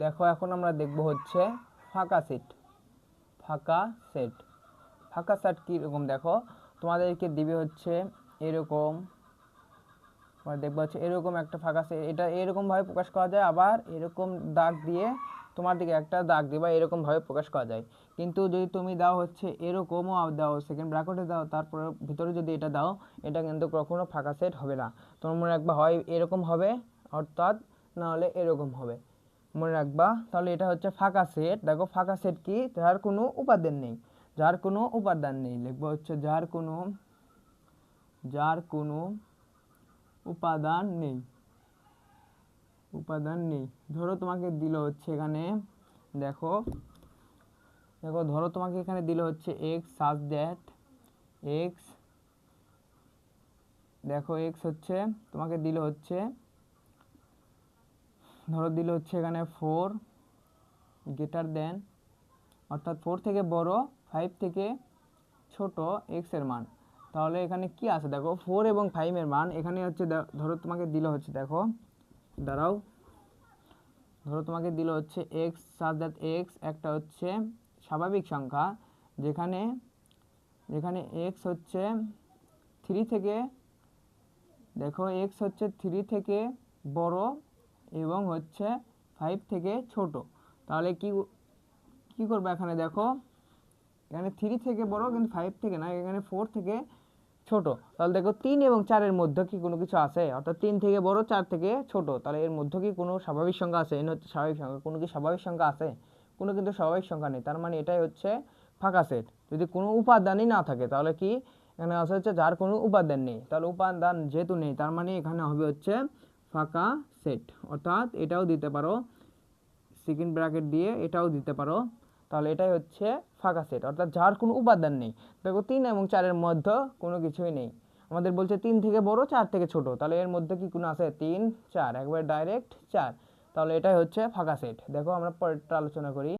দেখো এখন আমরা দেখব হচ্ছে ফাঁকা সেট। ফাঁকা সেট ফাঁকা সেট কীরকম দেখো, তোমাদেরকে দিবে হচ্ছে এরকম, দেখবো হচ্ছে এরকম একটা ফাঁকা সেট। এটা এরকমভাবে প্রকাশ করা যায়, আবার এরকম দাগ দিয়ে তোমার দিকে একটা দাগ দিবা, এরকমভাবে প্রকাশ করা যায়। কিন্তু যদি তুমি দাও হচ্ছে এরকমও দাও, সেকেন্ড ব্র্যাকেটে দাও, তারপরে ভিতরে যদি এটা দাও, এটা কিন্তু কখনো ফাঁকা সেট হবে না। তোমার মনে রাখবা হয় এরকম হবে, অর্থাৎ না হলে এরকম হবে, মনে রাখবা। তাহলে এটা হচ্ছে ফাঁকা সেট। দেখো ফাঁকা সেট কি, যার কোনো উপাদান নেই, যার কোনো উপাদান নেই লিখবো হচ্ছে যার কোনো উপাদান নেই, উপাদান নেই। ধরো তোমাকে দিল হচ্ছে এখানে, দেখো দেখো ধরো তোমাকে এখানে দিল হচ্ছে এক্স সাজ দ্যাট এক্স, দেখো এক্স হচ্ছে তোমাকে দিল হচ্ছে, ধরো দিল হচ্ছে এখানে 4 গ্রেটার দেন, অর্থাৎ 4 থেকে বড় 5 থেকে ছোট এক্স এর মান। তাহলে এখানে কি আছে দেখো, 4 এবং 5 এর মান এখানে হচ্ছে, ধরো তোমাকে দিল হচ্ছে, দেখো দাঁড়াও, ধরো তোমাকে দিল হচ্ছে এক্স সাজ দ্যাট এক্স একটা হচ্ছে স্বাভাবিক সংখ্যা, যেখানে যেখানে এক্স হচ্ছে 3 থেকে, দেখো এক্স হচ্ছে 3 থেকে বড় এবং হচ্ছে 5 থেকে ছোট। তাহলে কি কি করবে এখানে, দেখো এখানে 3 থেকে বড় কিন্তু 5 থেকে না, এখানে 4 থেকে ছোট। তাহলে দেখো 3 এবং 4 এর মধ্যে কি কোনো কিছু আছে, অর্থাৎ 3 থেকে বড় 4 থেকে ছোট, তাহলে এর মধ্যে কি কোনো স্বাভাবিক সংখ্যা আছে? এর হচ্ছে স্বাভাবিক সংখ্যা। কোনো কি স্বাভাবিক সংখ্যা আছে? কোনো কিন্তু স্বাভাবিক সংখ্যা নেই। তার মানে এটাই হচ্ছে ফাঁকা সেট। যদি কোনো উপাদানই না থাকে তাহলে কি এখানে আছে হচ্ছে যার কোনো উপাদান নেই। তাহলে উপাদান যেহেতু নেই, তার মানে এখানে হবে হচ্ছে ফাঁকা সেট। অর্থাৎ এটাও দিতে পারো সেকেন্ড ব্র্যাকেট দিয়ে, এটাও দিতে পারো। তাহলে এটাই হচ্ছে ফাঁকা সেট, অর্থাৎ যার কোনো উপাদান নেই। দেখো 3 এবং 4 এর মধ্যে কোনো কিছুই নেই। আমাদের বলছে 3 থেকে বড় 4 থেকে ছোট, তাহলে এর মধ্যে কি কোনো আছে? 3 4 একবারে ডাইরেক্ট 4। তাহলে এটাই হচ্ছে ফাঁকা সেট। দেখো আমরা পরেরটা আলোচনা করি।